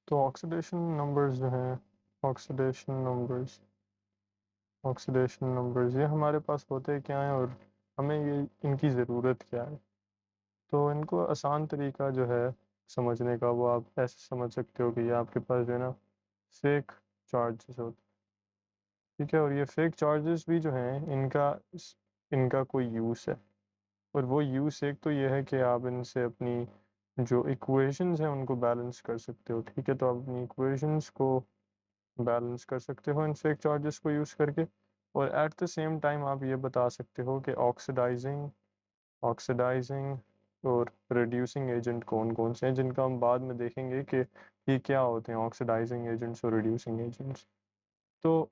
तो oxidation numbers जो हैं, ऑक्सीडेशन नंबर्स ऑक्सीडेशन नंबर्स ये हमारे पास होते क्या हैं और हमें ये इनकी ज़रूरत क्या है। तो इनको आसान तरीका जो है समझने का, वो आप ऐसे समझ सकते हो कि ये आपके पास जो है ना फेक चार्जेस होते हैं। ठीक है, और ये फेक चार्जेस भी जो हैं इनका कोई यूज़ है। और वो यूज़ एक तो ये है कि आप इनसे अपनी जो इक्वेशंस हैं उनको बैलेंस कर सकते हो। ठीक है, तो आप अपनी इक्वेशंस को बैलेंस कर सकते हो इन फेक चार्जेस को यूज़ करके। और एट द सेम टाइम आप ये बता सकते हो कि ऑक्सीडाइजिंग ऑक्सीडाइजिंग और रिड्यूसिंग एजेंट कौन कौन से हैं, जिनका हम बाद में देखेंगे कि ये क्या होते हैं ऑक्सीडाइजिंग एजेंट्स और रिड्यूसिंग एजेंट्स। तो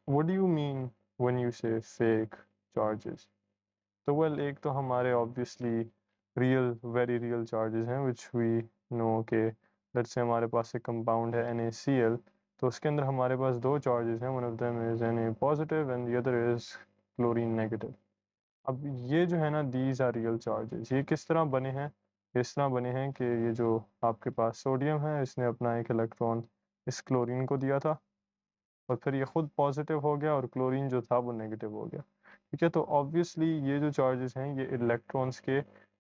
what do you mean when you से फेक चार्जेस? तो वेल, एक तो हमारे obviously real very real charges हैं विच वी नो के लेट्स से हमारे पास एक कंपाउंड है NaCl। तो उसके अंदर हमारे पास दो चार्जेस हैं, one of them is Na positive and the other is chlorine negative. अब ये जो है ना, दीज आर रियल चार्जेस। ये किस तरह बने हैं? इस तरह बने हैं कि ये जो आपके पास सोडियम है, इसने अपना एक इलेक्ट्रॉन इस क्लोरीन को दिया था और फिर ये खुद पॉजिटिव हो गया और क्लोरीन जो था वो नेगेटिव हो गया। ठीक है, तो ऑब्वियसली ये जो चार्जेस हैं ये इलेक्ट्रॉन्स के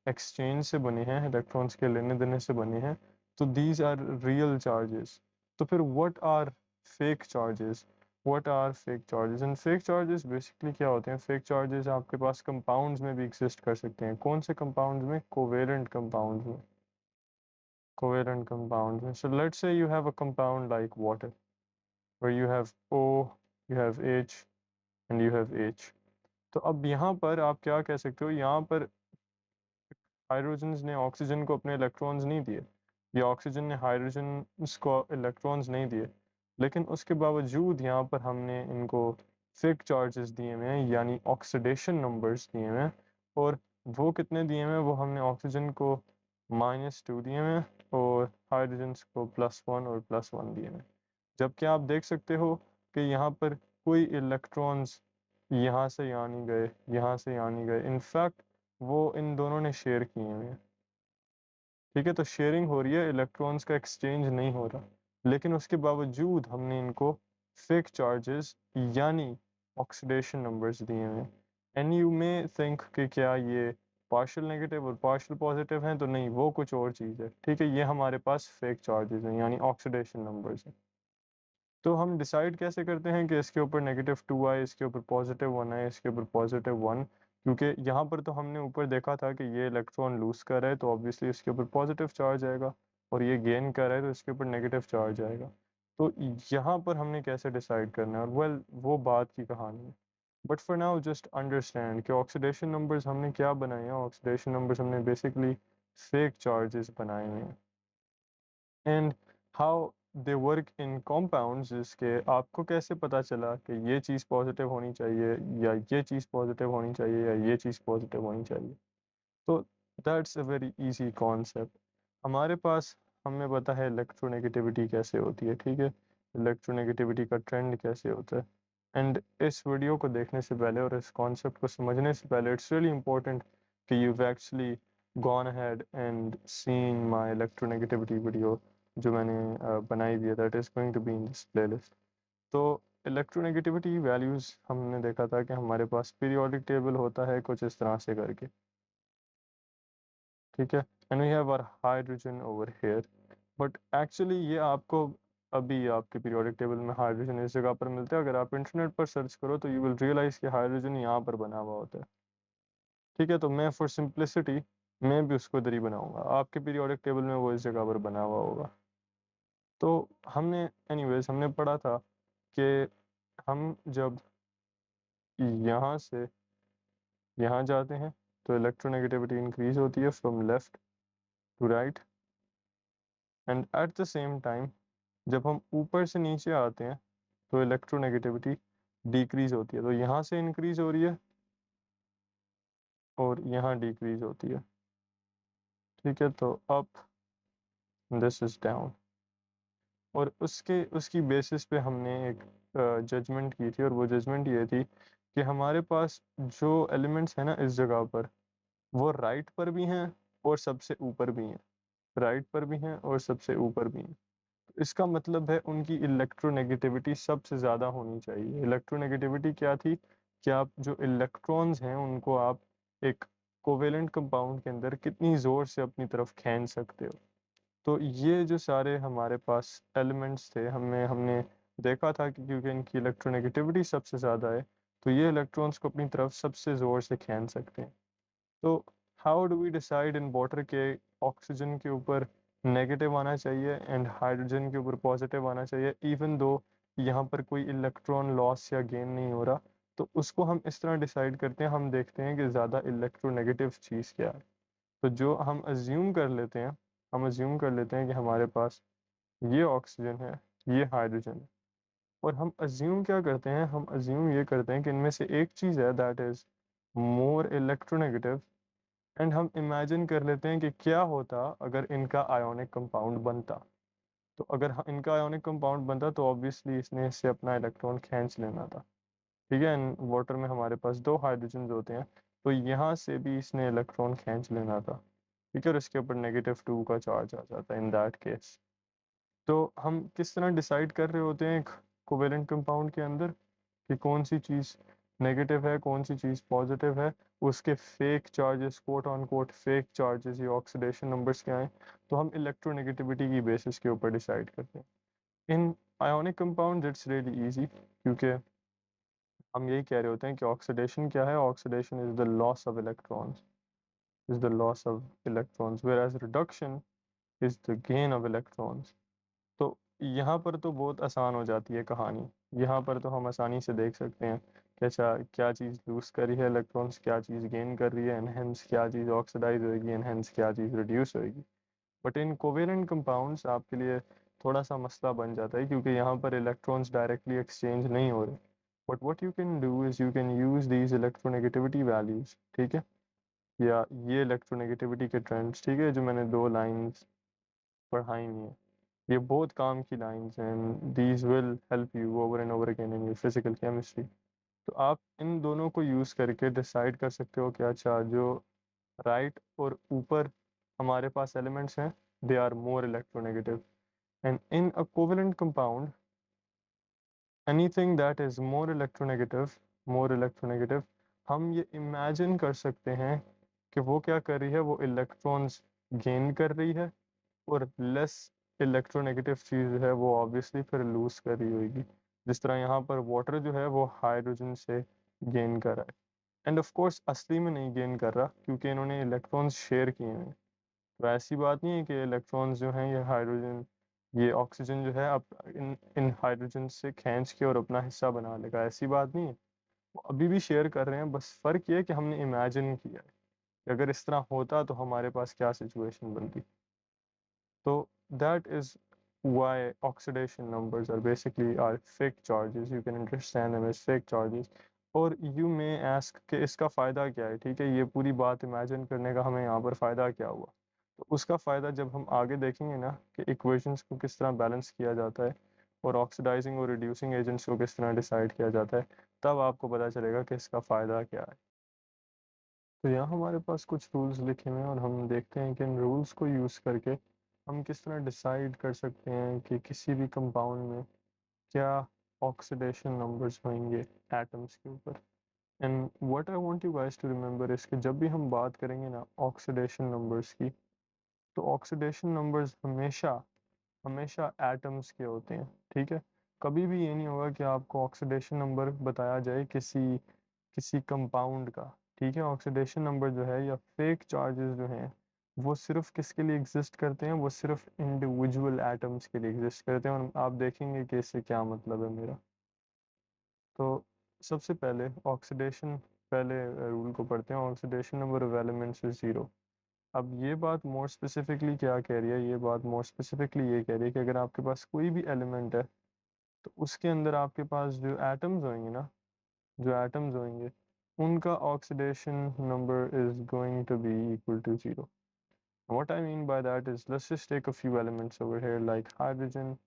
एक्सचेंज से बने हैं, इलेक्ट्रॉन्स के लेने देने से बने हैं। तो दीज आर रियल चार्जेस। तो फिर what are fake charges? What are fake charges? And fake charges basically क्या होते हैं? फेक चार्जेस आपके पास कंपाउंड्स में भी एग्जिस्ट कर सकते हैं। कौन से कंपाउंड्स में? कोवेलेंट कंपाउंड्स में। कोवेलेंट कंपाउंड्स में, so let's say you have a compound like water where you have O, you have H and you have H। तो अब यहाँ पर आप क्या कह सकते हो? यहाँ पर हाइड्रोजन ने ऑक्सीजन को अपने इलेक्ट्रॉन्स नहीं दिए, या ऑक्सीजन ने हाइड्रोजन को इलेक्ट्रॉन्स नहीं दिए, लेकिन उसके बावजूद यहाँ पर हमने इनको फेक चार्जेस दिए हुए हैं, यानी ऑक्सीडेशन नंबर्स दिए हुए हैं। और वो कितने दिए हुए हैं? वो हमने ऑक्सीजन को -2 दिए हुए हैं और हाइड्रोजन को +1 और +1 दिए हुए हैं। जबकि आप देख सकते हो कि यहाँ पर कोई इलेक्ट्रॉन्स यहाँ से यहाँ नहीं गए, यहाँ से यहाँ नहीं गए। इनफैक्ट वो इन दोनों ने शेयर किए हुए हैं। ठीक है, तो शेयरिंग हो रही है, इलेक्ट्रॉन्स का एक्सचेंज नहीं हो रहा, लेकिन उसके बावजूद हमने इनको फेक चार्जेस यानी ऑक्सीडेशन नंबर्स दिए हुए हैं। एंड यू मे थिंक कि क्या ये पार्शियल नेगेटिव और पार्शियल पॉजिटिव हैं? तो नहीं, वो कुछ और चीज़ है। ठीक है, ये हमारे पास फेक चार्जेस हैं यानी ऑक्सीडेशन नंबर्स हैं। तो हम डिसाइड कैसे करते हैं कि इसके ऊपर -2 आए, इसके ऊपर +1 आए, इसके ऊपर +1? क्योंकि यहाँ पर तो हमने ऊपर देखा था कि ये इलेक्ट्रॉन लूज कर रहा है, तो ऑब्वियसली इसके ऊपर पॉजिटिव चार्ज आएगा, और ये गेन कर रहा है तो इसके ऊपर नेगेटिव चार्ज आएगा। तो यहाँ पर हमने कैसे डिसाइड करना है? और वेल, वो बात की कहानी है। But for now just understand कि ऑक्सीडेशन नंबर्स हमने क्या बनाए हैं। ऑक्सीडेशन नंबर्स हमने बेसिकली फेक चार्जेस बनाए हुए हैं। And how they work in compounds, इसके आपको कैसे पता चला कि ये चीज़ पॉजिटिव होनी चाहिए, या ये चीज़ पॉजिटिव होनी चाहिए, या ये चीज़ पॉजिटिव होनी चाहिए? तो that's a very easy concept. हमारे पास हमें पता है इलेक्ट्रोनेगेटिविटी कैसे होती है। ठीक है, इलेक्ट्रोनेगेटिविटी का ट्रेंड कैसे होता है। एंड इस वीडियो को देखने से पहले और इस कॉन्सेप्ट को समझने से पहले इट्स रियली इम्पोर्टेंट कि you've actually gone ahead and seen my electronegativity video जो मैंने बनाई हुई है, that is going to be in this playlist। तो इलेक्ट्रोनेगेटिविटी वैल्यूज़ हमने देखा था कि हमारे पास पीरियोडिक टेबल होता है कुछ इस तरह से करके। ठीक है, and we have our hydrogen over here. But actually ये आपको अभी आपके पीरियोडिक टेबल में हाइड्रोजन इस जगह पर मिलता है। अगर आप इंटरनेट पर सर्च करो तो यू विल रियलाइज कि हाइड्रोजन यहाँ पर बना हुआ होता है। ठीक है, तो मैं फॉर सिंप्लिसिटी मैं भी उसको इधर ही बनाऊंगा, आपके पीरियोडिक टेबल में वो इस जगह पर बना हुआ होगा। तो हमने एनीवेज हमने पढ़ा था कि हम जब यहाँ से यहाँ जाते हैं तो इलेक्ट्रोनेगेटिविटी इंक्रीज होती है from left to right, and at the same time जब हम ऊपर से नीचे आते हैं तो इलेक्ट्रोनेगेटिविटी डिक्रीज होती है। तो यहाँ से इंक्रीज हो रही है और यहाँ डिक्रीज होती है। ठीक है, तो अप, दिस इज डाउन। और उसकी बेसिस पे हमने एक जजमेंट की थी, और वो जजमेंट ये थी कि हमारे पास जो एलिमेंट्स हैं ना इस जगह पर, वो राइट पर भी हैं और सबसे ऊपर भी हैं, राइट पर भी हैं और सबसे ऊपर भी हैं। इसका मतलब है उनकी इलेक्ट्रोनेगेटिविटी सबसे ज़्यादा होनी चाहिए। इलेक्ट्रोनेगेटिविटी क्या थी कि आप जो इलेक्ट्रॉन्स हैं उनको आप एक कोवेलेंट कंपाउंड के अंदर कितनी ज़ोर से अपनी तरफ खींच सकते हो। तो ये जो सारे हमारे पास एलिमेंट्स थे हमने हमने देखा था कि क्योंकि इनकी इलेक्ट्रोनेगेटिविटी सबसे ज़्यादा है तो ये इलेक्ट्रॉन्स को अपनी तरफ सबसे ज़ोर से खींच सकते हैं। तो how do we decide in water के ऑक्सीजन के ऊपर नेगेटिव आना चाहिए एंड हाइड्रोजन के ऊपर पॉजिटिव आना चाहिए इवन दो यहाँ पर कोई इलेक्ट्रॉन लॉस या गेन नहीं हो रहा। तो उसको हम इस तरह डिसाइड करते हैं, हम देखते हैं कि ज़्यादा इलेक्ट्रोनेगेटिव चीज़ क्या है। तो जो हम अज्यूम कर लेते हैं, हम अज्यूम कर लेते हैं कि हमारे पास ये ऑक्सीजन है, ये हाइड्रोजन है, और हम अज्यूम क्या करते हैं, हम अज्यूम ये करते हैं कि इनमें से एक चीज़ है that is more electronegative. And हम इमेजिन कर लेते हैं कि क्या होता अगर इनका आयोनिक कंपाउंड बनता। तो अगर इनका आयोनिक कंपाउंड बनता तो ऑब्वियसली इसने इससे अपना इलेक्ट्रॉन खींच लेना था। ठीक है, वाटर में हमारे पास दो हाइड्रोजन होते हैं, तो यहाँ से भी इसने इलेक्ट्रॉन खींच लेना था। ठीक है, और इसके ऊपर -2 का चार्ज आ जाता है इन दैट केस। तो हम किस तरह डिसाइड कर रहे होते हैं एक कोवेलेंट कंपाउंड के अंदर कि कौन सी चीज़ नेगेटिव है, कौन सी चीज़ पॉजिटिव है, उसके fake charges, quote on quote fake charges या ऑक्सीडेशन नंबर्स क्या हैं। तो हम इलेक्ट्रोनेगेटिविटी की बेसिस के ऊपर डिसाइड करते हैं। इन ionic compound it's really easy, क्योंकि हम यही कह रहे होते हैं कि ऑक्सीडेशन क्या है, oxidation is the loss of electrons, is the loss of electrons, whereas reduction is the gain of electrons. तो यहाँ पर तो बहुत आसान हो जाती है कहानी। यहाँ पर तो हम आसानी से देख सकते हैं कि अच्छा क्या चीज़ लूज़ कर रही है इलेक्ट्रॉन्स, क्या चीज़ गेन कर रही है, एंड हेंस क्या चीज़ ऑक्सीडाइज होएगी, एंड हेंस क्या चीज़ रिड्यूस होएगी। बट इन कोवेलेंट कंपाउंड्स आपके लिए थोड़ा सा मसला बन जाता है, क्योंकि यहाँ पर इलेक्ट्रॉन्स डायरेक्टली एक्सचेंज नहीं हो रहे। But what you can do is you can use these electronegativity values. ठीक है, या ये इलेक्ट्रोनेगेटिविटी के ट्रेंड्स, ठीक है, जो मैंने दो लाइंस पढ़ाई हुई हैं, ये बहुत काम की लाइंस हैं, these will help you over and over again in your physical chemistry. तो आप इन दोनों को यूज़ करके डिसाइड कर सकते हो कि अच्छा जो राइट और ऊपर हमारे पास एलिमेंट्स हैं they are more electronegative, and in a covalent compound anything that is more electronegative हम ये इमेजिन कर सकते हैं कि वो क्या कर रही है, वो इलेक्ट्रॉन्स गेन कर रही है, और लेस इलेक्ट्रोनेगेटिव चीज़ है वो ऑब्वियसली फिर लूज कर रही होगी। जिस तरह यहाँ पर वाटर जो है वो हाइड्रोजन से गेन कर रहा है, एंड ऑफ कोर्स असली में नहीं गेन कर रहा क्योंकि इन्होंने इलेक्ट्रॉन्स शेयर किए हैं। तो ऐसी बात नहीं है कि इलेक्ट्रॉन्स जो हैं ये हाइड्रोजन, ये ऑक्सीजन जो है अब इन इन हाइड्रोजन से खींच के और अपना हिस्सा बना लेगा, ऐसी बात नहीं है। वो अभी भी शेयर कर रहे हैं, बस फ़र्क ये है कि हमने इमेजिन किया है कि अगर इस तरह होता तो हमारे पास क्या सिचुएशन बनती। So that is why oxidation numbers are basically are fake charges. You can understand them as fake charges. और you may ask कि इसका फ़ायदा क्या है। ठीक है, ये पूरी बात इमेजिन करने का हमें यहाँ पर फ़ायदा क्या हुआ। तो उसका फ़ायदा जब हम आगे देखेंगे ना कि इक्वेशंस को किस तरह बैलेंस किया जाता है और ऑक्सीडाइजिंग और रिड्यूसिंग एजेंट्स को किस तरह डिसाइड किया जाता है, तब आपको पता चलेगा कि इसका फ़ायदा क्या है। तो यहाँ हमारे पास कुछ रूल्स लिखे हुए हैं और हम देखते हैं कि इन रूल्स को यूज़ करके हम किस तरह डिसाइड कर सकते हैं कि किसी भी कंपाउंड में क्या ऑक्सीडेशन नंबर्स होंगे एटम्स के ऊपर। And what I want you guys to remember is कि जब भी हम बात करेंगे ना ऑक्सीडेशन नंबर्स की, तो ऑक्सीडेशन नंबर्स हमेशा हमेशा एटम्स के होते हैं। ठीक है, कभी भी ये नहीं होगा कि आपको ऑक्सीडेशन नंबर बताया जाए किसी किसी कंपाउंड का। ठीक है, ऑक्सीडेशन नंबर जो है या फेक चार्जेस जो हैं वो सिर्फ किसके लिए एग्जिस्ट करते हैं, वो सिर्फ इंडिविजुअल एटम्स के लिए एग्जिस्ट करते हैं, और आप देखेंगे कि इससे क्या मतलब है मेरा। तो सबसे पहले ऑक्सीडेशन, पहले रूल को पढ़ते हैं। Oxidation number of elements is zero. अब ये बात मोर स्पेसिफिकली क्या कह रही है, ये बात मोर स्पेसिफिकली ये कह रही है कि अगर आपके पास कोई भी एलिमेंट है तो उसके अंदर आपके पास जो एटम्स होंगे ना, जो एटम्स होंगे उनका oxidation number is going to be equal to zero. What I mean by that is let's just take a few elements over here like hydrogen,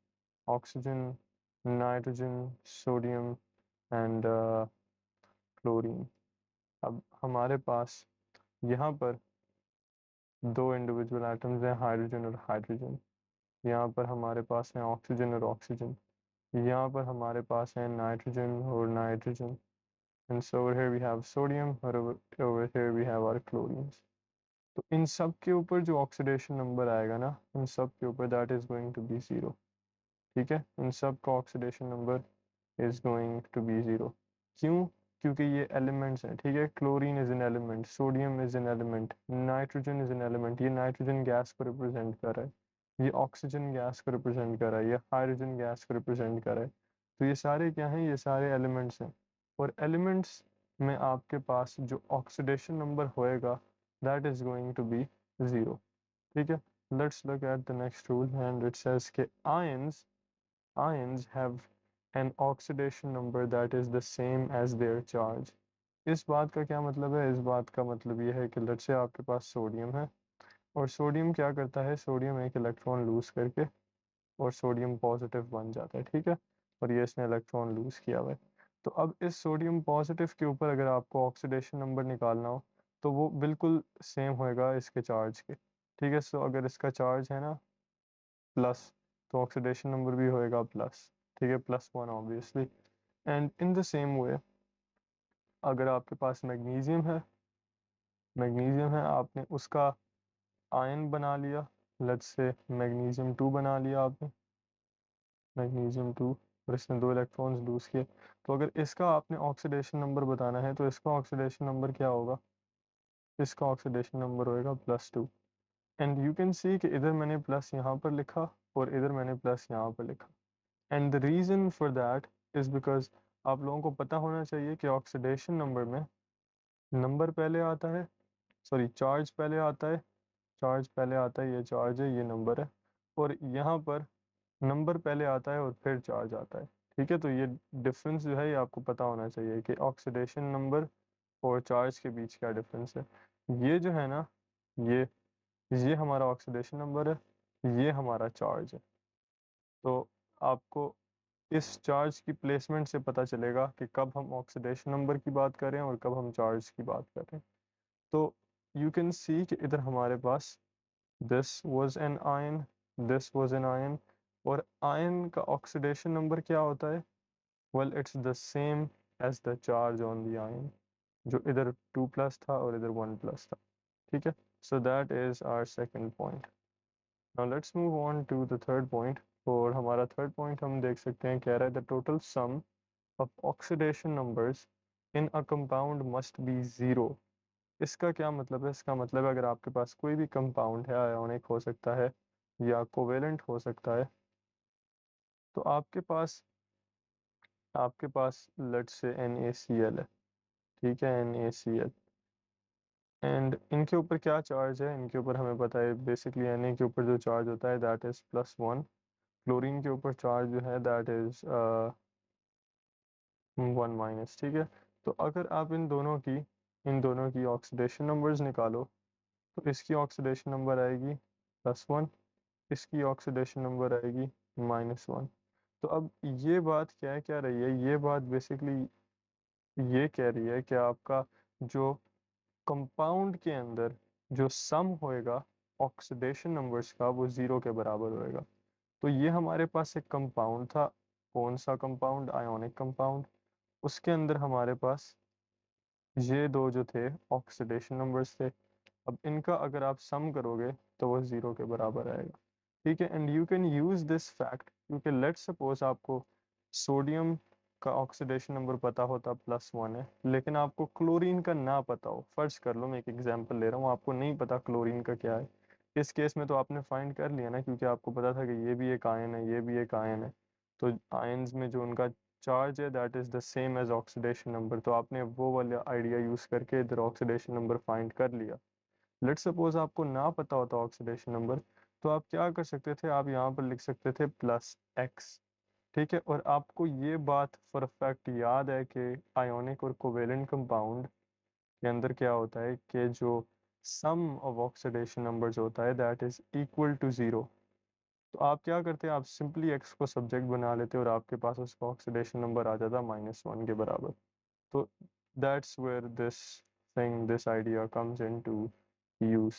oxygen, nitrogen, sodium and chlorine. अब हमारे पास यहाँ पर दो individual atoms हैं, hydrogen और hydrogen. यहाँ पर हमारे पास है ऑक्सीजन और ऑक्सीजन, यहाँ पर हमारे पास है नाइट्रोजन और nitrogen, and so over here we have sodium और over here we have our chlorines। तो इन सब के ऊपर जो ऑक्सीडेशन नंबर आएगा ना, इन सब के ऊपर that is going to be zero. ठीक है, इन सब का oxidation number is going to be zero. क्यों? क्योंकि ये एलिमेंट्स हैं। ठीक है, chlorine is an element, sodium is an element, nitrogen is an element, ये नाइट्रोजन गैस को रिप्रेजेंट कर रहा है, ये ऑक्सीजन गैस को रिप्रेजेंट कर रहा है, ये हाइड्रोजन गैस को रिप्रेजेंट कर रहा है। तो ये सारे क्या हैं? ये सारे एलिमेंट्स हैं। और एलिमेंट्स में आपके पास जो ऑक्सीडेशन नंबर होएगा that is going to be zero. ठीक है, let's look at the next rule and it says के ions have an oxidation number that is the same as their charge। इस बात का क्या मतलब है? इस बात का मतलब ये है कि लेट्स से आपके पास सोडियम है, और सोडियम क्या करता है? सोडियम एक इलेक्ट्रॉन लूज करके और सोडियम पॉजिटिव बन जाता है। ठीक है, और ये इसने इलेक्ट्रॉन लूज किया हुआ है। तो अब इस सोडियम पॉजिटिव के ऊपर अगर आपको ऑक्सीडेशन नंबर निकालना हो तो वो बिल्कुल सेम होएगा इसके चार्ज के। ठीक है, सो अगर इसका चार्ज है ना प्लस, तो ऑक्सीडेशन नंबर भी होएगा प्लस। ठीक है, +1 obviously. And in the same way अगर आपके पास मैग्नीशियम है, आपने उसका आयन बना लिया, लेट्स से मैग्नीशियम 2 बना लिया आपने, मैग्नीशियम 2, और इसने 2 इलेक्ट्रॉन्स लूज किए। तो अगर इसका आपने ऑक्सीडेशन नंबर बताना है तो इसका ऑक्सीडेशन नंबर क्या होगा? इसका ऑक्सीडेशन नंबर होएगा +2। एंड यू कैन सी कि इधर मैंने प्लस यहाँ पर लिखा और इधर मैंने प्लस यहाँ पर लिखा। And the reason for that is because आप लोगों को पता होना चाहिए कि ऑक्सीडेशन नंबर में नंबर पहले आता है, सॉरी चार्ज पहले आता है, चार्ज पहले आता है, ये चार्ज है, ये नंबर है, और यहाँ पर नंबर पहले आता है और फिर चार्ज आता है। ठीक है, तो ये डिफरेंस जो है ये आपको पता होना चाहिए कि ऑक्सीडेशन नंबर और चार्ज के बीच क्या डिफरेंस है। ये जो है ना, ये ये हमारा ऑक्सीडेशन नंबर है, ये हमारा चार्ज है। तो आपको इस चार्ज की प्लेसमेंट से पता चलेगा कि कब हम ऑक्सीडेशन नंबर की बात करें और कब हम चार्ज की बात करें। तो यू कैन सी कि इधर हमारे पास this was an ion, this was an ion, और आयन का ऑक्सीडेशन नंबर क्या होता है? Well it's the same as the charge on the ion, जो इधर 2 प्लस था और इधर 1 प्लस था। ठीक है, so that is our second point. Now let's move on to the third point. और हमारा थर्ड पॉइंट हम देख सकते हैं, कह रहा है the total sum of oxidation numbers in a compound must be zero। इसका क्या मतलब है? इसका मतलब है अगर आपके पास कोई भी कंपाउंड है, आयोनिक हो सकता है या कोवेलेंट हो सकता है, तो आपके पास लेट्स से NaCl है। ठीक है, NaCl, एंड इनके ऊपर क्या चार्ज है? इनके ऊपर हमें पता है बेसिकली Na के ऊपर जो चार्ज होता है दैट इज +1, क्लोरीन के ऊपर चार्ज जो है दैट इज 1-। ठीक है, तो अगर आप इन दोनों की ऑक्सीडेशन नंबर्स निकालो तो इसकी ऑक्सीडेशन नंबर आएगी +1, इसकी ऑक्सीडेशन नंबर आएगी -1। तो अब ये बात क्या रही है? ये बात बेसिकली ये कह रही है कि आपका जो कंपाउंड के अंदर जो सम होएगा ऑक्सीडेशन नंबर्स का वो ज़ीरो के बराबर होएगा। तो ये हमारे पास एक कंपाउंड था, कौन सा कंपाउंड? Ionic compound. उसके अंदर हमारे पास ये दो जो थे ऑक्सीडेशन नंबर्स थे। अब इनका अगर आप सम करोगे तो वो ज़ीरो के बराबर आएगा। ठीक है, and you can use this fact, क्योंकि लेट्स सपोज आपको सोडियम का ऑक्सीडेशन नंबर पता होता +1 है, लेकिन आपको क्लोरीन का ना पता हो। फर्ज कर लो, मैं एक एग्जांपल ले रहा हूँ, आपको नहीं पता क्लोरीन का क्या है। इस केस में तो आपने फाइंड कर लिया ना, क्योंकि आपको पता था कि ये भी एक आयन है, ये भी एक आयन है। तो आयन्स में जो उनका चार्ज है that is the same as oxidation number, तो आपने वो वाला आइडिया यूज़ करके इधर ऑक्सीडेशन नंबर फाइंड कर लिया। लेट सपोज आपको ना पता होता ऑक्सीडेशन नंबर, तो आप क्या कर सकते थे? आप यहाँ पर लिख सकते थे +x। ठीक है, और आपको ये बात फॉर फैक्ट याद है कि आयोनिक और कोवेलेंट कंपाउंड के अंदर क्या होता है कि जो सम ऑफ ऑक्सीडेशन नंबर्स होता है that is equal to zero. तो आप क्या करते हैं? आप सिंपली x को सब्जेक्ट बना लेते और आपके पास उसका ऑक्सीडेशन नंबर आ जाता -1 के बराबर। तो that's where this idea comes into use.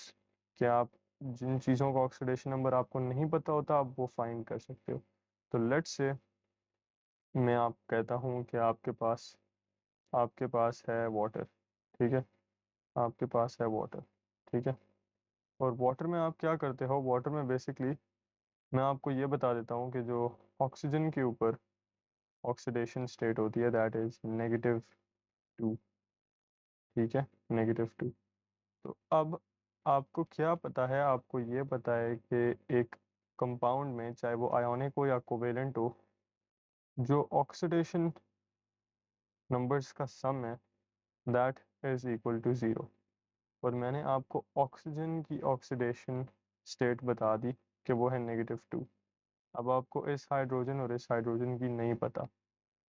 क्या आप जिन चीज़ों का ऑक्सीडेशन नंबर आपको नहीं पता होता आप वो फाइंड कर सकते हो। तो लेट्स से मैं आप कहता हूँ कि आपके पास है वाटर, ठीक है, आपके पास है वाटर, ठीक है। और वाटर में आप क्या करते हो, वाटर में बेसिकली मैं आपको ये बता देता हूँ कि जो ऑक्सीजन के ऊपर ऑक्सीडेशन स्टेट होती है दैट इज -2, ठीक है, -2। तो अब आपको क्या पता है, आपको ये पता है कि एक कंपाउंड में चाहे वो आयोनिक हो या कोवेलेंट हो, जो ऑक्सीडेशन नंबर्स का सम है दैट इज इक्वल टू 0। और मैंने आपको ऑक्सीजन की ऑक्सीडेशन स्टेट बता दी कि वो है -2। अब आपको इस हाइड्रोजन और इस हाइड्रोजन की नहीं पता,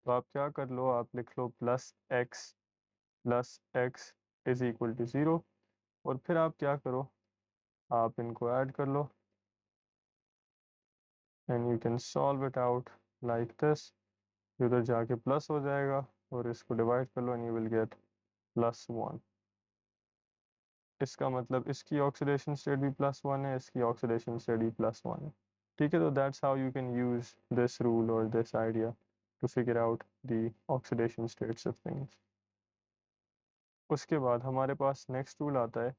तो आप क्या कर लो, आप लिख लो +x इज इक्वल टू 0। और फिर आप क्या करो, आप इनको ऐड कर लो and you can solve it out like this. उधर जाके प्लस हो जाएगा और इसको डिवाइड कर लो एंड यू विल गेट +1। इसका मतलब इसकी ऑक्सीडेशन स्टेट भी +1 है, इसकी ऑक्सीडेशन स्टेट भी +1 है, ठीक है। तो that's how you can use this rule और this idea to figure out the oxidation states of things. उसके बाद हमारे पास नेक्स्ट रूल आता है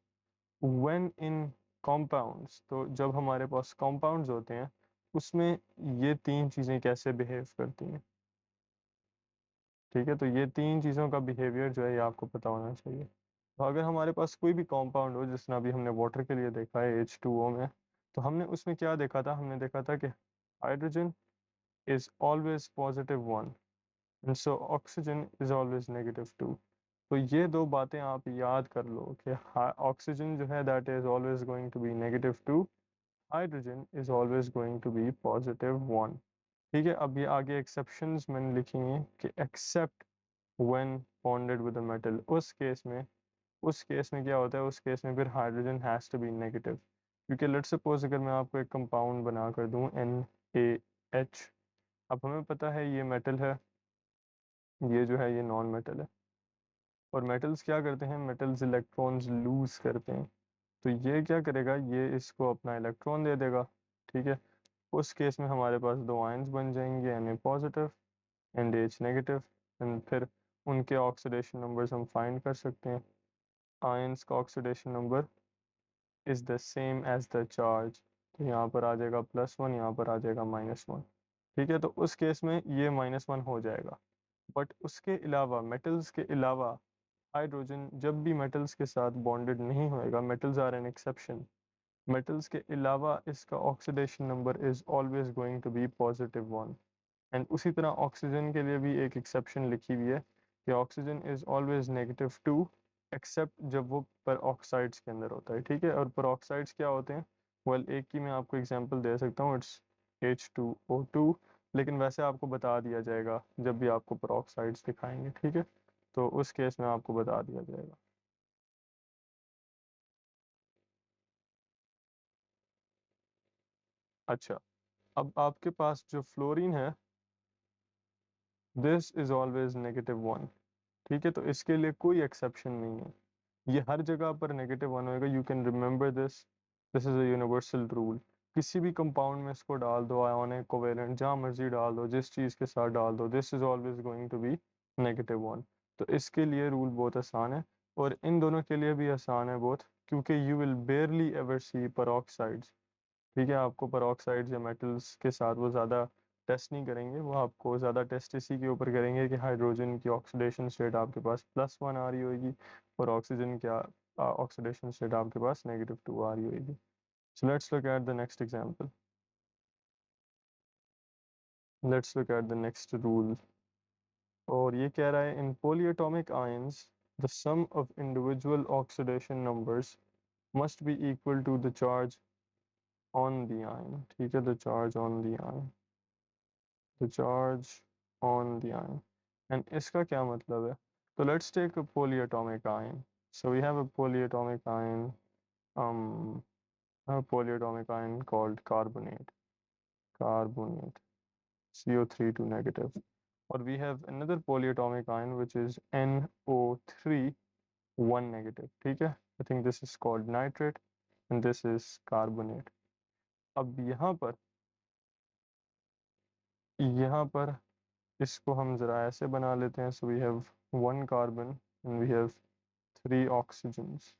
व्हेन इन कॉम्पाउंड्स। तो जब हमारे पास कॉम्पाउंड्स होते हैं उसमें ये तीन चीज़ें कैसे बिहेव करती हैं, ठीक है। तो ये तीन चीज़ों का बिहेवियर जो है ये आपको पता होना चाहिए। तो अगर हमारे पास कोई भी कंपाउंड हो, जिसने अभी हमने वाटर के लिए देखा है H2O में, तो हमने उसमें क्या देखा था, हमने देखा था कि hydrogen is always +1 and so oxygen is always -2। तो ये दो बातें आप याद कर लो कि ऑक्सीजन जो है that is always going to be -2, hydrogen is always going to be +1, ठीक है। अब ये आगे एक्सेप्शंस मैंने लिखी हैं कि except when bonded with a metal. उस केस में क्या होता है, उस केस में फिर hydrogen has to be negative, क्योंकि लेट्स सपोज अगर मैं आपको एक कंपाउंड बना कर दूं NaH। अब हमें पता है ये मेटल है, ये जो है ये नॉन मेटल है। और मेटल्स क्या करते हैं, मेटल्स इलेक्ट्रॉन्स लूज करते हैं। तो ये क्या करेगा, ये इसको अपना इलेक्ट्रॉन दे देगा, ठीक है। उस केस में हमारे पास दो आयंस बन जाएंगे, Na positive and H negative. And फिर उनके ऑक्सीडेशन नंबर्स हम फाइंड कर सकते हैं। आयंस का oxidation number is the same as the charge. तो यहाँ पर आ जाएगा +1, यहाँ पर आ जाएगा -1, ठीक है। तो उस केस में ये -1 हो जाएगा। बट उसके अलावा मेटल्स के अलावा हाइड्रोजन जब भी मेटल्स के साथ बॉन्डेड नहीं होएगा, metals are an exception, metals के अलावा इसका oxidation number is always going to be +1। And उसी तरह ऑक्सीजन के लिए भी एक एक्सेप्शन लिखी हुई है कि ऑक्सीजन इज ऑलवेज -2 एक्सेप्ट जब वो पर ऑक्साइड्स के अंदर होता है, ठीक है। और पर ऑक्साइड्स क्या होते हैं, वेल एक की मैं आपको एग्जांपल दे सकता हूँ, इट्स H2O2। लेकिन वैसे आपको बता दिया जाएगा जब भी आपको पर ऑक्साइड्स दिखाएंगे, ठीक है। तो उस केस में आपको बता दिया जाएगा। अच्छा, अब आपके पास जो फ्लोरीन है दिस इज ऑलवेज -1, ठीक है। तो इसके लिए कोई एक्सेप्शन नहीं है, ये हर जगह पर -1 होएगा। You can remember this, this is a universal rule. किसी भी कंपाउंड में इसको डाल दो, आयोनिक कोवेलेंट जहाँ मर्जी डाल दो, जिस चीज़ के साथ डाल दो, this is always going to be -1। तो इसके लिए रूल बहुत आसान है और इन दोनों के लिए भी आसान है बहुत, क्योंकि you will बेयरली ever see peroxides, ठीक है। आपको peroxides या मेटल्स के साथ वो ज़्यादा टेस्ट नहीं करेंगे, वो आपको ज़्यादा टेस्ट इसी के ऊपर करेंगे कि हाइड्रोजन की ऑक्सीडेशन स्टेट आपके पास +1 आ रही होगी और ऑक्सीजन क्या ऑक्सीडेशन स्टेट आपके पास -2 आ रही होगी। So let's look at the next example, let's look at the next rule. और ये कह रहा है in polyatomic ions the sum of individual oxidation numbers must be equal to the charge on the ion, ठीक है, the charge on the ion, the charge on the ion. And इसका क्या मतलब है, तो let's take a polyatomic ion. So we have a polyatomic ion, um a polyatomic ion called carbonate CO3 2 negative. Or we have another polyatomic ion which is NO3 1 negative, ठीक है। I think this is called nitrate. and this is carbonate. अब यहाँ पर इसको हम ज़रा ऐसे बना लेते हैं. So we have one carbon and we have three oxygens.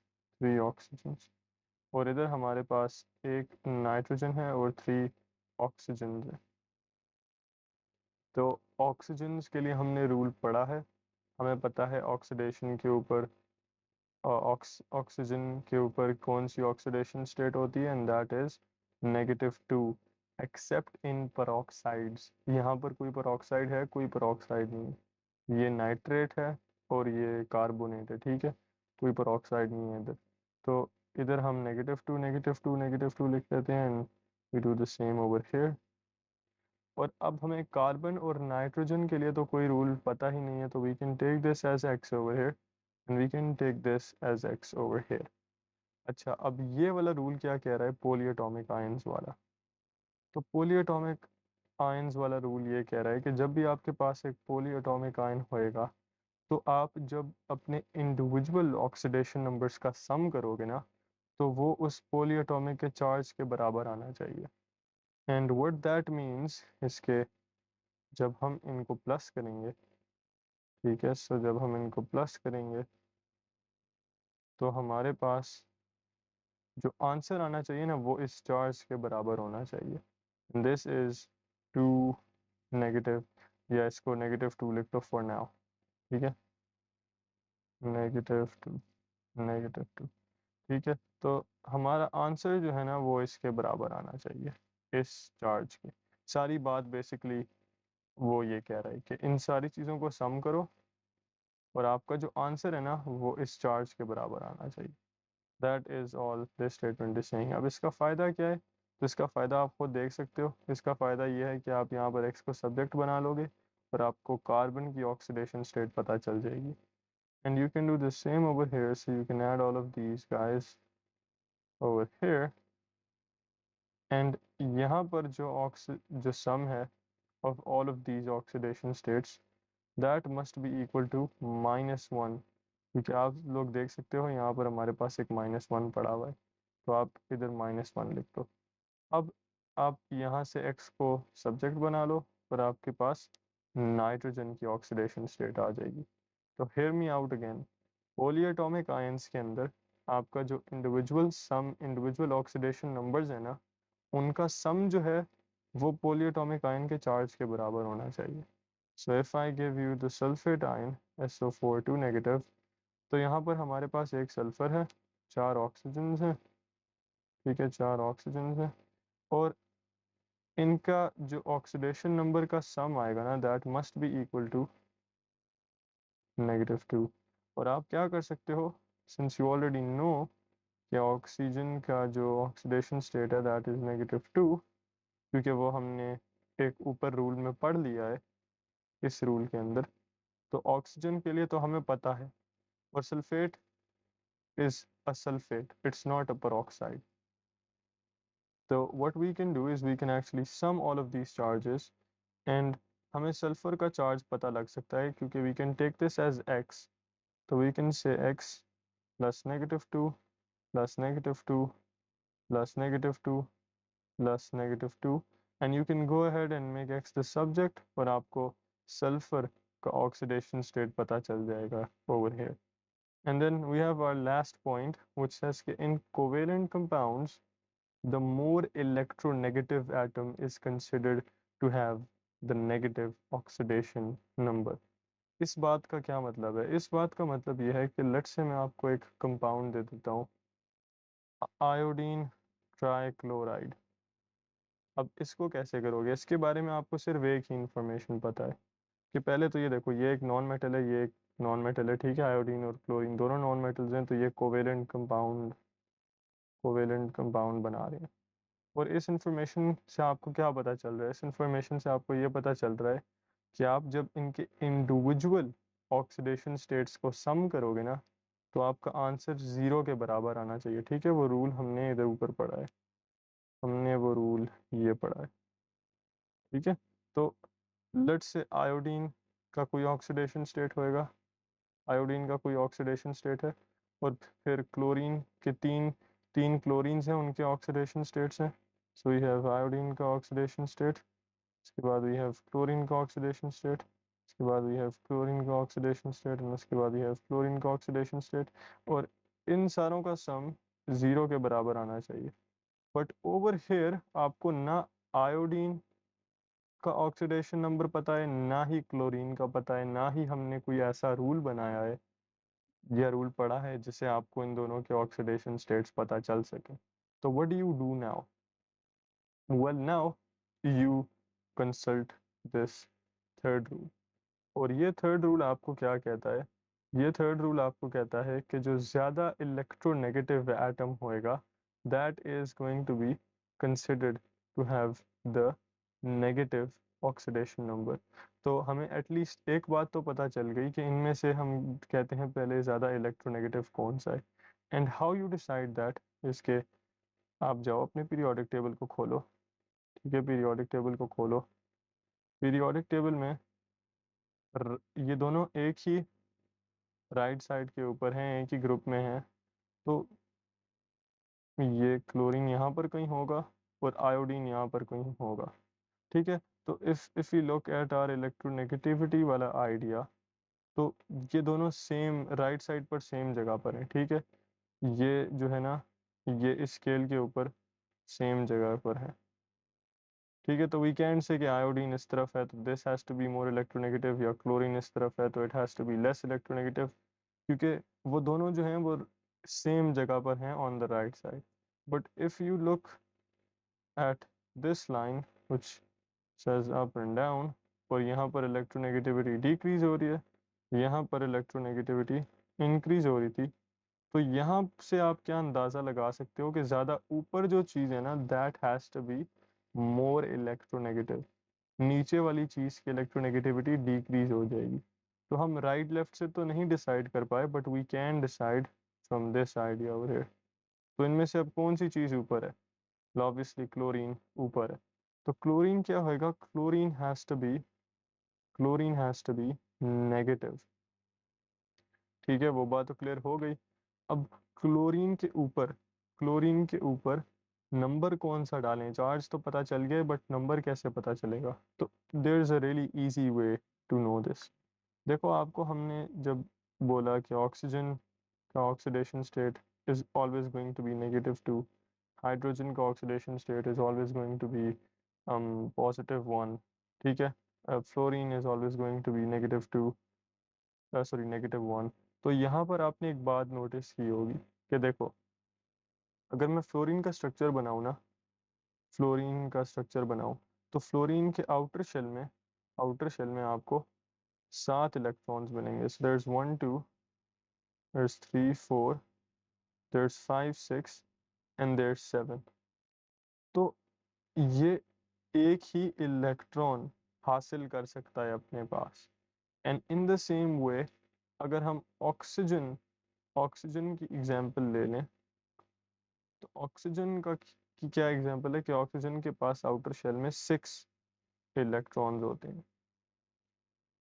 और इधर हमारे पास एक नाइट्रोजन है और 3 ऑक्सीजन है. तो ऑक्सीजन्स के लिए हमने रूल पढ़ा है. हमें पता है ऑक्सीडेशन के ऊपर ऑक्सीजन के ऊपर कौन सी ऑक्सीडेशन स्टेट होती है, and that is -2 except in peroxides. यहाँ पर कोई पेरोक्साइड है, कोई पेरोक्साइड नहीं. ये नाइट्रेट है और ये कार्बोनेट है. ठीक है, कोई पेरोक्साइड नहीं है इधर. तो इधर हम -2 -2 लिख देते हैं and we do the same over here. और अब हमें कार्बन और नाइट्रोजन के लिए तो कोई रूल पता ही नहीं है, तो we can take this as x over here and we can take this as x over here. अच्छा, अब ये वाला रूल क्या कह रहा है, पॉलीएटॉमिक आयंस वाला. तो पॉलीएटॉमिक आयंस वाला रूल ये कह रहा है कि जब भी आपके पास एक पॉलीएटॉमिक आयन होएगा, तो आप जब अपने इंडिविजुअल ऑक्सीडेशन नंबर्स का सम करोगे ना, तो वो उस पॉलीएटॉमिक के चार्ज के बराबर आना चाहिए. एंड व्हाट दैट मीन्स इसके जब हम इनको प्लस करेंगे, ठीक है, सो जब हम इनको प्लस करेंगे तो हमारे पास जो आंसर आना चाहिए ना, वो इस चार्ज के बराबर होना चाहिए. दिस इज 2 नेगेटिव, या इसको -2 लिख दो फॉर नाउ. ठीक है, -2 -2. ठीक है, तो हमारा आंसर जो है ना वो इसके बराबर आना चाहिए, इस चार्ज के. सारी बात बेसिकली वो ये कह रहा है कि इन सारी चीज़ों को सम करो और आपका जो आंसर है ना वो इस चार्ज के बराबर आना चाहिए. That is all this statement is saying. अब इसका फ़ायदा क्या है, तो इसका फ़ायदा आप खुद देख सकते हो. इसका फ़ायदा ये है कि आप यहाँ पर x को सब्जेक्ट बना लोगे और आपको कार्बन की ऑक्सीडेशन स्टेट पता चल जाएगी. And you can do the same over here, so you can add all of these guys over here. And यहाँ पर जो सम है of all of these oxidation states, that must be equal to -1. क्योंकि आप लोग देख सकते हो यहाँ पर हमारे पास एक -1 पड़ा हुआ है, तो आप इधर -1 लिख दो. अब आप यहाँ से x को सब्जेक्ट बना लो और आपके पास नाइट्रोजन की ऑक्सीडेशन स्टेट आ जाएगी. तो hear me out again, polyatomic ions के अंदर आपका जो इंडिविजुअल ऑक्सीडेशन नंबर्स है ना, उनका सम जो है वो पॉलीएटॉमिक आयन के चार्ज के बराबर होना चाहिए. So if I give you the sulphate ion SO4 2 negative, तो यहाँ पर हमारे पास एक सल्फर है, 4 ऑक्सीजन हैं. ठीक है, 4 ऑक्सीजन हैं और इनका जो ऑक्सीडेशन नंबर का सम आएगा ना, that must be equal to -2. और आप क्या कर सकते हो, सिंस यू ऑलरेडी नो कि ऑक्सीजन का जो ऑक्सीडेशन स्टेट है दैट इज -2, क्योंकि वो हमने एक ऊपर रूल में पढ़ लिया है इस रूल के अंदर. तो ऑक्सीजन के लिए तो हमें पता है, और sulphate is a sulphate, it's not a peroxide. तो what we can do is we can actually sum all of these charges, and हमें सल्फर का चार्ज पता लग सकता है क्योंकि we can take this as x. तो we can say x plus -2 plus -2 plus -2 plus -2, and you can go ahead and make x the subject, और आपको सल्फर का ऑक्सीडेशन स्टेट पता चल जाएगा over here. And then we have our last point, which says that in covalent compounds, the more electronegative atom is considered to have the negative oxidation number. इस बात का क्या मतलब है, इस बात का मतलब यह है कि लेट्स से मैं आपको एक कंपाउंड दे देता हूँ, आयोडीन ट्राइक्लोराइड. अब इसको कैसे करोगे, इसके बारे में आपको सिर्फ एक ही इंफॉर्मेशन पता है कि पहले तो ये देखो, ये एक नॉन मेटल है, ये एक नॉन मेटल है. ठीक है, आयोडीन और क्लोरीन दोनों नॉन मेटल्स हैं, तो ये कोवेलेंट कंपाउंड बना रहे हैं. और इस इंफॉर्मेशन से आपको क्या पता चल रहा है, इस इंफॉर्मेशन से आपको ये पता चल रहा है कि आप जब इनके इंडिविजुअल ऑक्सीडेशन स्टेट्स को सम करोगे ना, तो आपका आंसर 0 के बराबर आना चाहिए. ठीक है, वो रूल हमने इधर ऊपर पढ़ा है, हमने वो रूल ये पढ़ा है. ठीक है, तो लेट्स से आयोडीन का कोई ऑक्सीडेशन स्टेट होएगा, आयोडीन का कोई ऑक्सीडेशन स्टेट है, और फिर क्लोरीन के 3 क्लोरीन्स हैं, उनके ऑक्सीडेशन स्टेट्स हैं। सो वी हैव आयोडीन का ऑक्सीडेशन स्टेट, उसके बाद वी हैव क्लोरीन का ऑक्सीडेशन स्टेट, उसके बाद वी हैव क्लोरीन का ऑक्सीडेशन स्टेट, और उसके बाद वी हैव क्लोरीन का ऑक्सीडेशन स्टेट। और इन सारों का सम 0 के बराबर आना चाहिए। बट ओवर हेयर आपको ना आयोडीन का ऑक्सीडेशन नंबर पता है, ना ही क्लोरीन का पता है, ना ही हमने कोई ऐसा रूल बनाया है या रूल पढ़ा है जिससे आपको इन दोनों के ऑक्सीडेशन स्टेट्स पता चल सके। तो what do you do now? Well now you consult this third rule. और ये थर्ड रूल आपको क्या कहता है? ये थर्ड रूल आपको कहता है कि जो ज़्यादा इलेक्ट्रोनेगेटिव एटम होएगा that is going to be considered to have the negative oxidation number. तो हमें एटलीस्ट एक बात तो पता चल गई कि इनमें से हम कहते हैं पहले ज़्यादा इलेक्ट्रोनेगेटिव कौन सा है। And how you decide that? इसके आप जाओ अपने पीरियोडिक टेबल को खोलो। ठीक है, पीरियोडिक टेबल को खोलो। पीरियोडिक टेबल में ये दोनों एक ही राइट साइड के ऊपर हैं, एक ही ग्रुप में हैं। तो ये क्लोरीन यहाँ पर कहीं होगा और आयोडीन यहाँ पर कहीं होगा। ठीक है, तो if you look at our electronegativity वाला आइडिया, तो ये दोनों सेम राइट साइड पर सेम जगह पर हैं। ठीक है, ये जो है ना, ये इस स्केल के ऊपर सेम जगह पर है। ठीक है, तो वी कैन से कि आयोडीन इस तरफ है तो this has to be more electronegative, या क्लोरीन इस तरफ है तो it has to be less electronegative, क्योंकि वो दोनों जो हैं वो सेम जगह पर हैं on the right side. But if you look at this line which says up and down, और यहाँ पर इलेक्ट्रोनेगेटिविटी डिक्रीज हो रही है, यहाँ पर इलेक्ट्रोनेगेटिविटी इंक्रीज हो रही थी। तो यहाँ से आप क्या अंदाज़ा लगा सकते हो कि ज़्यादा ऊपर जो चीज़ है ना that has to be more electronegative, नीचे वाली चीज़ की इलेक्ट्रोनेगेटिविटी डिक्रीज हो जाएगी। तो हम राइट लेफ्ट से तो नहीं डिसाइड कर पाए, but we can decide from this idea over here. तो इनमें से अब कौन सी चीज़ ऊपर है? ऑब्वियसली क्लोरीन ऊपर है। तो क्लोरीन क्या होएगा? Chlorine has to be negative. ठीक है, वो बात तो क्लियर हो गई। अब क्लोरीन के ऊपर नंबर कौन सा डालें? चार्ज तो पता चल गया, बट नंबर कैसे पता चलेगा? तो there is a really easy way to know this. देखो, आपको हमने जब बोला कि ऑक्सीजन का oxidation state is always going to be -2, hydrogen का oxidation state is always going to be +1। ठीक है, fluorine is always going to be -2, sorry -1। तो यहाँ पर आपने एक बात नोटिस की होगी कि देखो, अगर मैं फ्लोरीन का स्ट्रक्चर बनाऊँ ना, फ्लोरीन का स्ट्रक्चर बनाऊँ, तो फ्लोरीन के आउटर शेल में आपको 7 इलेक्ट्रॉन्स मिलेंगे। So there is 1 2, there's 3 4, there's 5 6, and there's 7। तो ये एक ही इलेक्ट्रॉन हासिल कर सकता है अपने पास। And in the same way, अगर हम ऑक्सीजन की एग्जांपल ले लें, तो ऑक्सीजन का की क्या एग्जांपल है कि ऑक्सीजन के पास आउटर शेल में 6 इलेक्ट्रॉन्स होते हैं।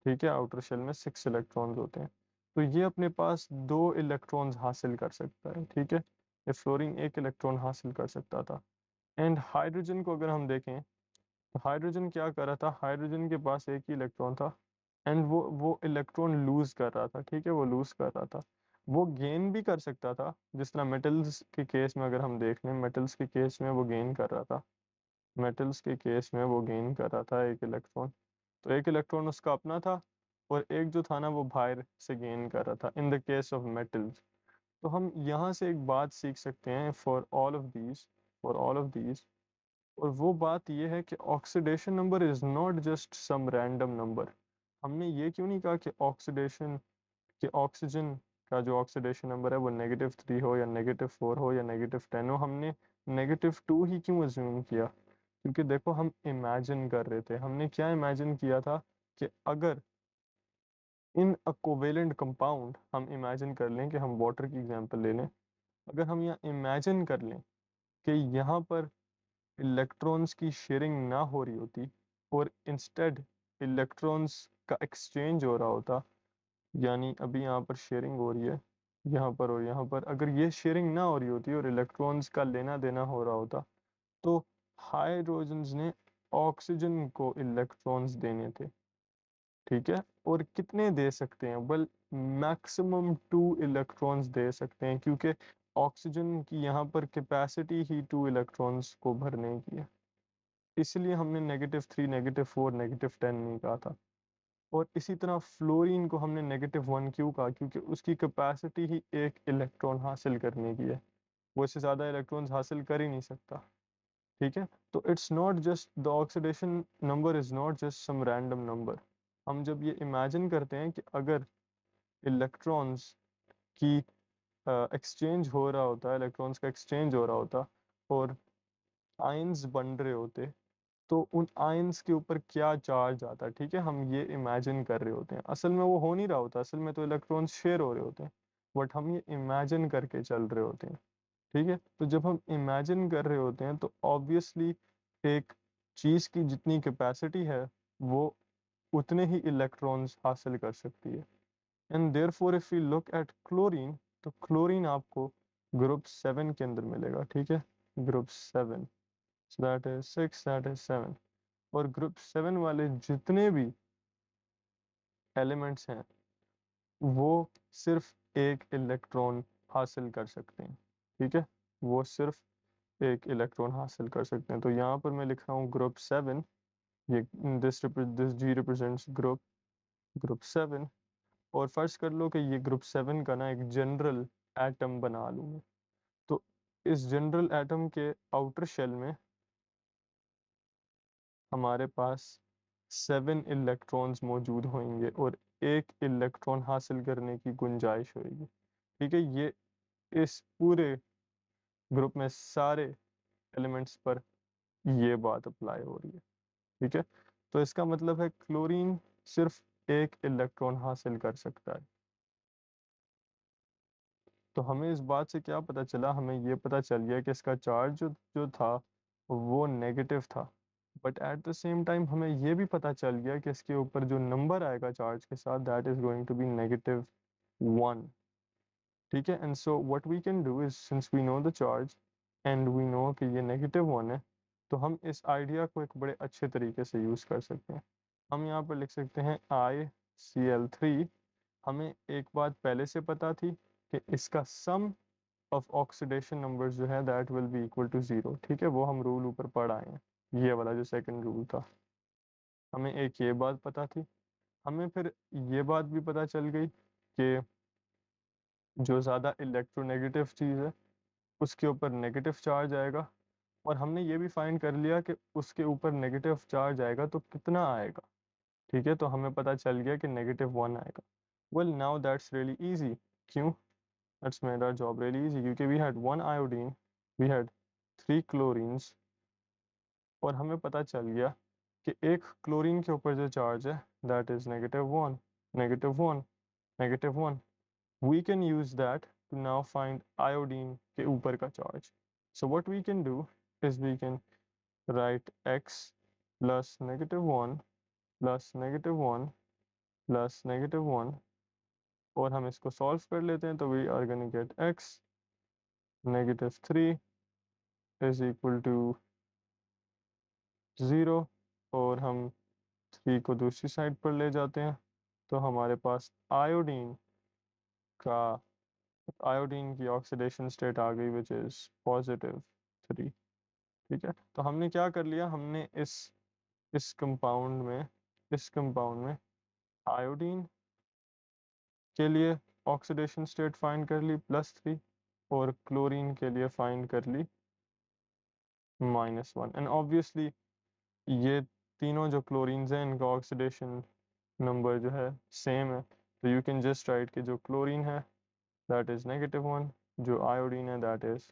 ठीक है, आउटर शेल में 6 इलेक्ट्रॉन्स होते हैं। तो ये अपने पास 2 इलेक्ट्रॉन्स हासिल कर सकता है। ठीक है, ये फ्लोरीन 1 इलेक्ट्रॉन हासिल कर सकता था। एंड हाइड्रोजन को अगर हम देखें, तो हाइड्रोजन क्या कर रहा था? हाइड्रोजन के पास एक ही इलेक्ट्रॉन था, एंड वो इलेक्ट्रॉन लूज कर रहा था। ठीक है, वो लूज कर रहा था। वो गेन भी कर सकता था, जिस तरह मेटल्स के केस में अगर हम देख लें, मेटल्स के केस में वो गेन कर रहा था। मेटल्स के केस में वो गेन कर रहा था एक इलेक्ट्रॉन। तो एक इलेक्ट्रॉन उसका अपना था, और एक जो था ना वो बाहर से गेन कर रहा था in the case of metals. तो हम यहाँ से एक बात सीख सकते हैं फॉर ऑल ऑफ दीज। और वो बात ये है कि oxidation number is not just some random number. हमने ये क्यों नहीं कहा कि ऑक्सीजन का जो ऑक्सीडेशन नंबर है वो -3 हो, या -4 हो, या -10 हो? हमने -2 ही क्यों अज्यूम किया? क्योंकि देखो, हम इमेजिन कर रहे थे। हमने क्या इमेजिन किया था कि अगर इन अ कोवेलेंट कंपाउंड, हम इमेजिन कर लें कि हम वाटर की एग्जांपल ले लें, अगर हम यहाँ इमेजिन कर लें कि यहाँ पर इलेक्ट्रॉन्स की शेयरिंग ना हो रही होती, और इंस्टेड इलेक्ट्रॉन्स का एक्सचेंज हो रहा होता, यानी अभी यहाँ पर शेयरिंग हो रही है, यहाँ पर और यहाँ पर, अगर ये शेयरिंग ना हो रही होती और इलेक्ट्रॉन्स का लेना देना हो रहा होता तो हाइड्रोजन्स ने ऑक्सीजन को इलेक्ट्रॉन्स देने थे, ठीक है। और कितने दे सकते हैं? वेल, मैक्सिमम 2 इलेक्ट्रॉन्स दे सकते हैं, क्योंकि ऑक्सीजन की यहाँ पर कैपेसिटी ही 2 इलेक्ट्रॉन्स को भरने की है। इसलिए हमने -3, -4, -10 नहीं कहा था। और इसी तरह फ्लोरीन को हमने -1 क्यों कहा? क्योंकि उसकी कैपेसिटी ही 1 इलेक्ट्रॉन हासिल करने की है, वो इससे ज़्यादा इलेक्ट्रॉन्स हासिल कर ही नहीं सकता, ठीक है। तो it's not just the oxidation number is not just some random number. हम जब ये इमेजिन करते हैं कि अगर इलेक्ट्रॉन्स की एक्सचेंज हो रहा होता, इलेक्ट्रॉन्स का एक्सचेंज हो रहा होता और आयंस बन रहे होते, तो उन आयंस के ऊपर क्या चार्ज आता, ठीक है, हम ये इमेजिन कर रहे होते हैं। असल में वो हो नहीं रहा होता, असल में तो इलेक्ट्रॉन्स शेयर हो रहे होते हैं, बट हम ये इमेजिन करके चल रहे होते हैं, ठीक है। तो जब हम इमेजिन कर रहे होते हैं तो ऑब्वियसली एक चीज़ की जितनी कैपेसिटी है वो उतने ही इलेक्ट्रॉन्स हासिल कर सकती है। And therefore if we look at chlorine, तो क्लोरीन आपको ग्रुप 7 के अंदर मिलेगा, ठीक है, group 7, so that is 6, that is 7। और ग्रुप 7 वाले जितने भी एलिमेंट्स हैं वो सिर्फ एक इलेक्ट्रॉन हासिल कर सकते हैं, ठीक है, वो सिर्फ एक इलेक्ट्रॉन हासिल कर सकते हैं। तो यहाँ पर मैं लिख रहा हूँ ग्रुप 7, ये दिस जी रिप्रेजेंट्स ग्रुप 7। और फर्ज कर लो कि ये ग्रुप 7 का ना एक जनरल एटम बना लूँ मैं। तो इस जनरल एटम के आउटर शेल में हमारे पास 7 इलेक्ट्रॉन्स मौजूद होंगे और एक इलेक्ट्रॉन हासिल करने की गुंजाइश होगी, ठीक है। ये इस पूरे ग्रुप में सारे एलिमेंट्स पर ये बात अप्लाई हो रही है, ठीक है। तो इसका मतलब है क्लोरीन सिर्फ एक इलेक्ट्रॉन हासिल कर सकता है। तो हमें इस बात से क्या पता चला? हमें ये पता चल गया कि इसका चार्ज जो जो था वो नेगेटिव था, but at the same time हमें ये भी पता चल गया कि इसके ऊपर जो नंबर आएगा चार्ज के साथ, that is going to be -1, ठीक है। And so what we can do is, since we know the charge and we know कि ये -1 है, तो हम इस आइडिया को एक बड़े अच्छे तरीके से यूज़ कर सकते हैं। हम यहाँ पर लिख सकते हैं ICl3। हमें एक बात पहले से पता थी कि इसका सम ऑफ ऑक्सीडेशन नंबर्स जो है that will be equal to 0, ठीक है, वो हम रूल ऊपर पढ़ आए हैं, ये वाला जो सेकंड रूल था। हमें एक ये बात पता थी, हमें फिर ये बात भी पता चल गई कि जो ज़्यादा इलेक्ट्रोनेगेटिव चीज़ है उसके ऊपर नेगेटिव चार्ज आएगा। और हमने ये भी फाइंड कर लिया कि उसके ऊपर नेगेटिव चार्ज आएगा तो कितना आएगा, ठीक है। तो हमें पता चल गया कि -1 आएगा। Well now that's really easy. क्यों? That's made our job really easy, क्योंकि we had 1 iodine, we had 3 chlorines, और हमें पता चल गया कि एक क्लोरीन के ऊपर जो चार्ज है that is -1, -1, -1। We can use that to now find iodine के ऊपर का charge. So what we can do is we can write x plus -1 plus -1 plus -1, और हम इसको सॉल्व कर लेते हैं तो we are gonna get x -3 is equal to 0। और हम 3 को दूसरी साइड पर ले जाते हैं तो हमारे पास का आयोडीन की ऑक्सीडेशन स्टेट आ गई विच इज़ +3, ठीक है। तो हमने क्या कर लिया, हमने इस कंपाउंड में आयोडीन के लिए ऑक्सीडेशन स्टेट फाइंड कर ली +3, और क्लोरीन के लिए फाइंड कर ली -1। एंड ऑब्वियसली ये तीनों जो क्लोरीन्स हैं इनका ऑक्सीडेशन नंबर जो है सेम है, तो यू कैन जस्ट राइट कि जो क्लोरीन है दैट इज़ -1, जो आयोडीन है दैट इज़